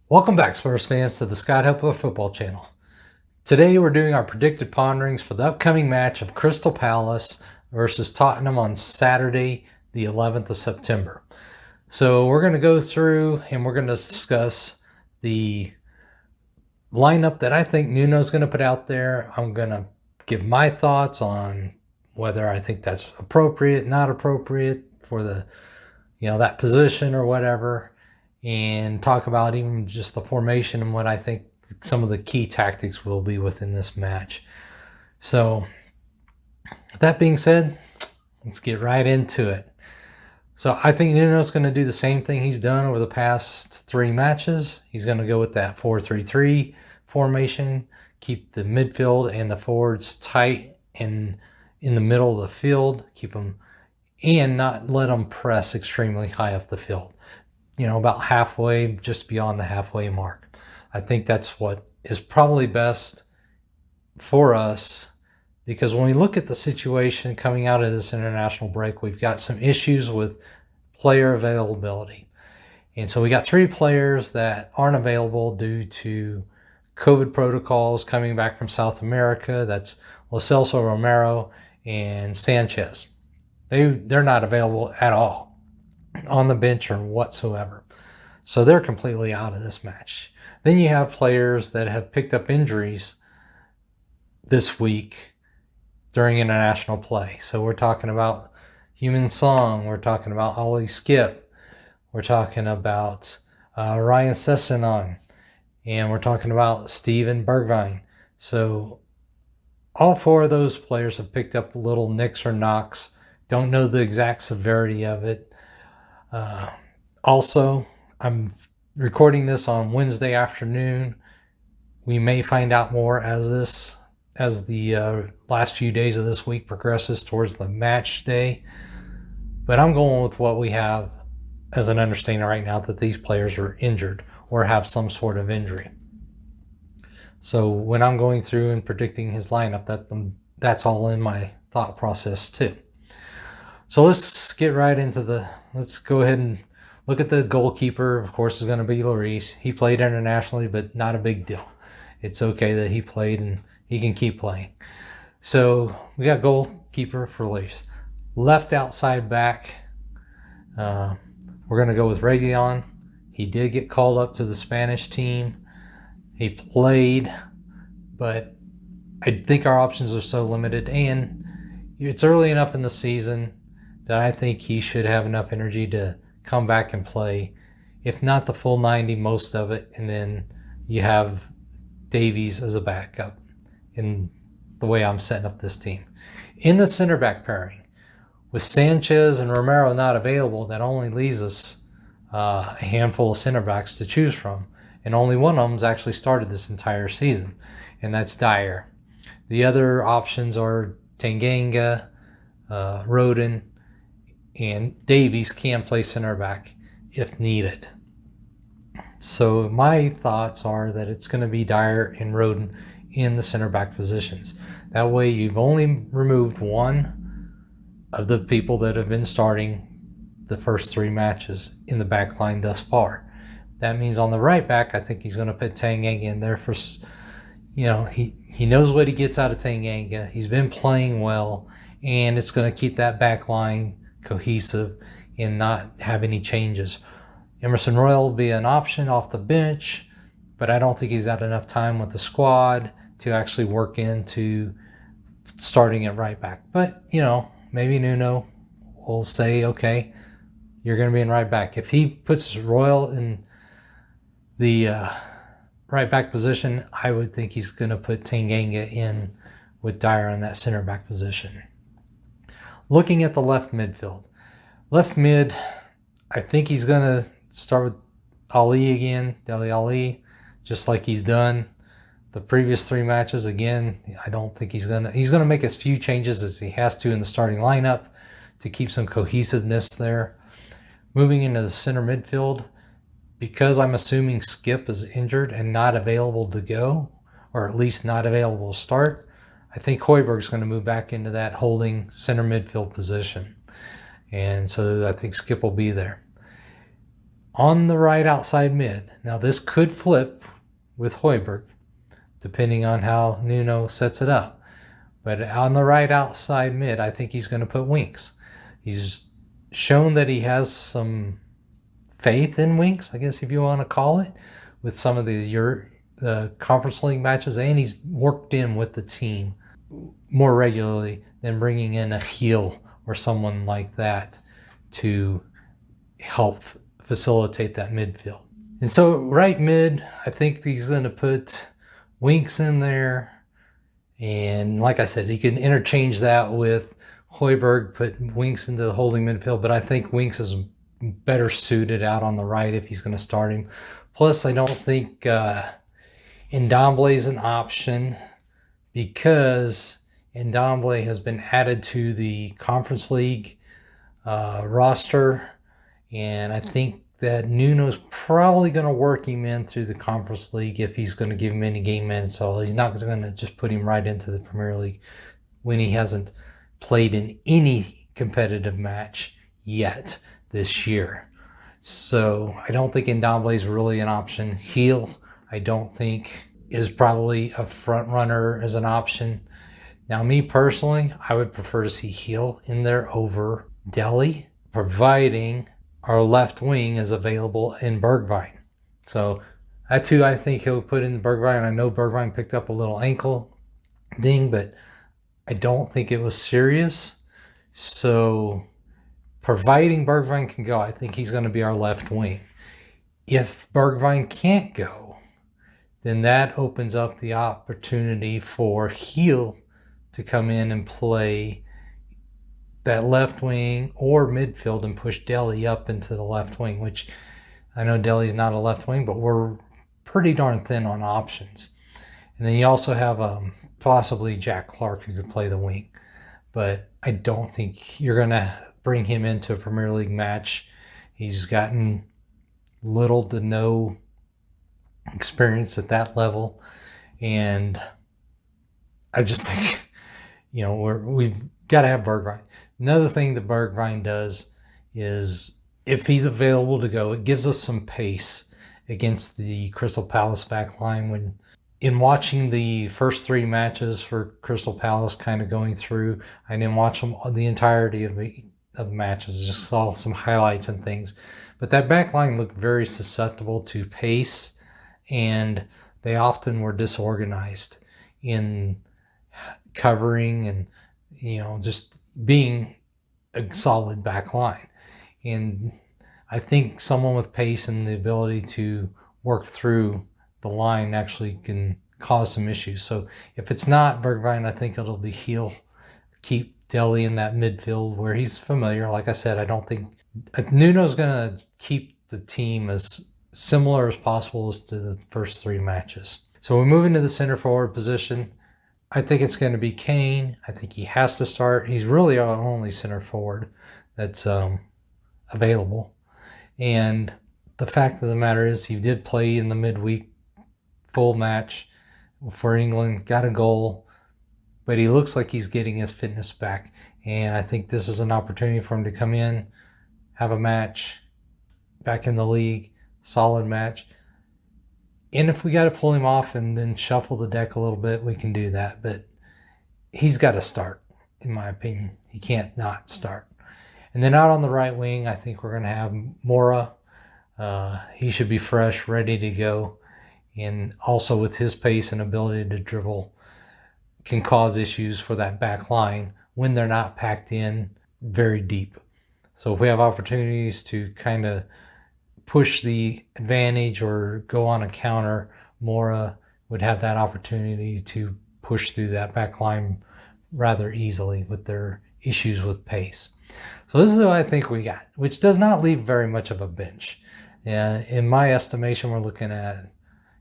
Welcome back, Spurs fans, to the Scott Hepler Football Channel. Today we're doing our predicted ponderings for the upcoming match of Crystal Palace versus Tottenham on Saturday, the 11th of September. So we're going to go through and we're going to discuss the lineup that I think Nuno's going to put out there. I'm going to give my thoughts on whether I think that's appropriate, not appropriate for the, that position or whatever, and talk about even just the formation and what I think some of the key tactics will be within this match. So, with that being said, let's get right into it. So, I think Nuno's going to do the same thing he's done over the past 3 matches. He's going to go with that 4-3-3 formation, keep the midfield and the forwards tight and in the middle of the field, keep them and not let them press extremely high up the field. About halfway, just beyond the halfway mark. I think that's what is probably best for us, because when we look at the situation coming out of this international break, we've got some issues with player availability. And so we got 3 players that aren't available due to COVID protocols coming back from South America. That's Lo Celso, Romero, and Sanchez. They're not available at all on the bench or whatsoever. So they're completely out of this match. Then you have players that have picked up injuries this week during international play. So we're talking about Heung-min Son, we're talking about Ollie Skip, we're talking about Ryan Sessegnon, and we're talking about Steven Bergwijn. So all 4 of those players have picked up little nicks or knocks. Don't know the exact severity of it. Also, I'm recording this on Wednesday afternoon. We may find out more as the last few days of this week progresses towards the match day. But I'm going with what we have as an understanding right now, that these players are injured or have some sort of injury. So when I'm going through and predicting his lineup, that's all in my thought process too. So let's get right into let's go ahead and look at the goalkeeper. Of course, is going to be Lloris. He played internationally, but not a big deal. It's okay that he played and he can keep playing. So we got goalkeeper for Lloris. Left outside back, we're going to go with Reguilon. He did get called up to the Spanish team. He played, but I think our options are so limited, and it's early enough in the season that I think he should have enough energy to come back and play, if not the full 90, most of it, and then you have Davies as a backup in the way I'm setting up this team. In the center back pairing, with Sanchez and Romero not available, that only leaves us a handful of center backs to choose from, and only one of them's actually started this entire season, and that's Dyer. The other options are Tanganga, Rodin, and Davies can play center back if needed. So my thoughts are that it's going to be Dyer and Rodin in the center back positions. That way you've only removed one of the people that have been starting the first 3 matches in the back line thus far. That means on the right back, I think he's going to put Tanganga in there for, he knows what he gets out of Tanganga. He's been playing well, and it's going to keep that back line cohesive and not have any changes. Emerson Royal will be an option off the bench, but I don't think he's had enough time with the squad to actually work into starting at right back. But, maybe Nuno will say, okay, you're going to be in right back. If he puts Royal in the right back position, I would think he's going to put Tanganga in with Dyer in that center back position. Looking at the left midfield. Left mid, I think he's going to start with Ali again, Dele Alli, just like he's done the previous 3 matches. Again, I don't think he's going to make as few changes as he has to in the starting lineup to keep some cohesiveness there. Moving into the center midfield, because I'm assuming Skip is injured and not available to go, or at least not available to start, I think Højbjerg's going to move back into that holding center midfield position. And so I think Skip will be there. On the right outside mid. Now this could flip with Højbjerg, depending on how Nuno sets it up. But on the right outside mid, I think he's going to put Winks. He's shown that he has some faith in Winks, I guess if you want to call it, with some of the Conference League matches, and he's worked in with the team more regularly than bringing in a heel or someone like that to help facilitate that midfield. And so right mid, I think he's going to put Winks in there. And like I said, he can interchange that with Højbjerg, put Winks into the holding midfield. But I think Winks is better suited out on the right if he's going to start him. Plus, I don't think Ndombele is an option because Ndombele has been added to the Conference League roster. And I think that Nuno's probably going to work him in through the Conference League if he's going to give him any game minutes. So he's not going to just put him right into the Premier League when he hasn't played in any competitive match yet this year. So I don't think Ndombele is really an option. Heel, I don't think, is probably a front runner as an option. Now, me personally, I would prefer to see Heel in there over Dele, providing our left wing is available in Bergwijn. So that's who I think he'll put in Bergwijn. I know Bergwijn picked up a little ankle ding, but I don't think it was serious. So providing Bergwijn can go, I think he's going to be our left wing. If Bergwijn can't go, then that opens up the opportunity for Heel to come in and play that left wing or midfield and push Dele up into the left wing, which I know Dele's not a left wing, but we're pretty darn thin on options. And then you also have possibly Jack Clark who could play the wing, but I don't think you're going to bring him into a Premier League match. He's gotten little to no experience at that level, and I just think, we've got to have Bergwijn. Another thing that Bergwijn does is if he's available to go, it gives us some pace against the Crystal Palace back line. When in watching the first three matches for Crystal Palace, kind of going through, I didn't watch them the entirety of the matches. I just saw some highlights and things. But that back line looked very susceptible to pace, and they often were disorganized in covering and, just being a solid back line. And I think someone with pace and the ability to work through the line actually can cause some issues. So if it's not Bergwijn, I think it'll be Heel. Keep Dele in that midfield where he's familiar. Like I said, I don't think Nuno's going to keep the team as similar as possible as to the first three matches. So we move into the center forward position. I think it's going to be Kane. I think he has to start. He's really our only center forward that's available. And the fact of the matter is he did play in the midweek full match for England, got a goal, but he looks like he's getting his fitness back. And I think this is an opportunity for him to come in, have a match back in the league, solid match. And if we got to pull him off and then shuffle the deck a little bit, we can do that. But he's got to start, in my opinion. He can't not start. And then out on the right wing, I think we're going to have Mora. He should be fresh, ready to go. And also with his pace and ability to dribble can cause issues for that back line when they're not packed in very deep. So if we have opportunities to kind of push the advantage or go on a counter, Mora would have that opportunity to push through that back line rather easily with their issues with pace. So this is what I think we got, which does not leave very much of a bench. In my estimation, we're looking at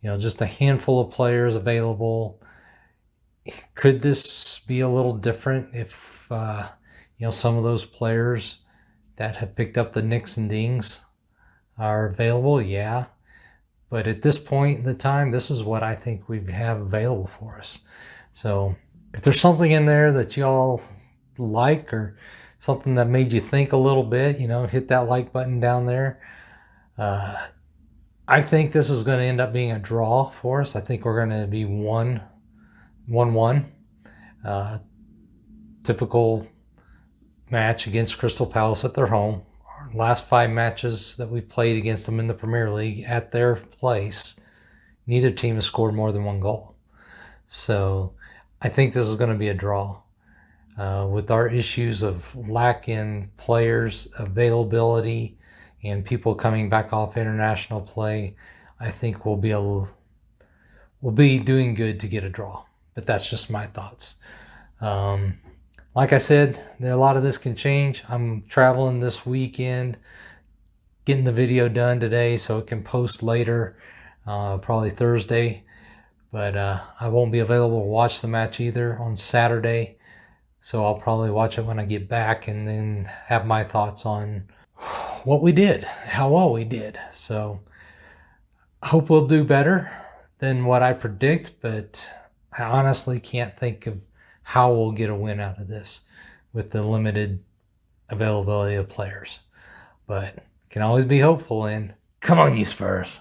just a handful of players available. Could this be a little different if some of those players that have picked up the nicks and dings are available? Yeah. But at this point in the time, this is what I think we have available for us. So if there's something in there that y'all like or something that made you think a little bit, hit that like button down there. I think this is going to end up being a draw for us. I think we're going to be 1-1. Typical match against Crystal Palace at their home. Our last 5 matches that we've played against them in the Premier League at their place, neither team has scored more than 1 goal. So I think this is going to be a draw. With our issues of lacking players availability and people coming back off international play, I think we'll be doing good to get a draw. But that's just my thoughts. Like I said, a lot of this can change. I'm traveling this weekend, getting the video done today so it can post later, probably Thursday. But I won't be available to watch the match either on Saturday. So I'll probably watch it when I get back and then have my thoughts on what we did, how well we did. So I hope we'll do better than what I predict, but I honestly can't think of how we'll get a win out of this with the limited availability of players. But can always be hopeful, and come on, you Spurs.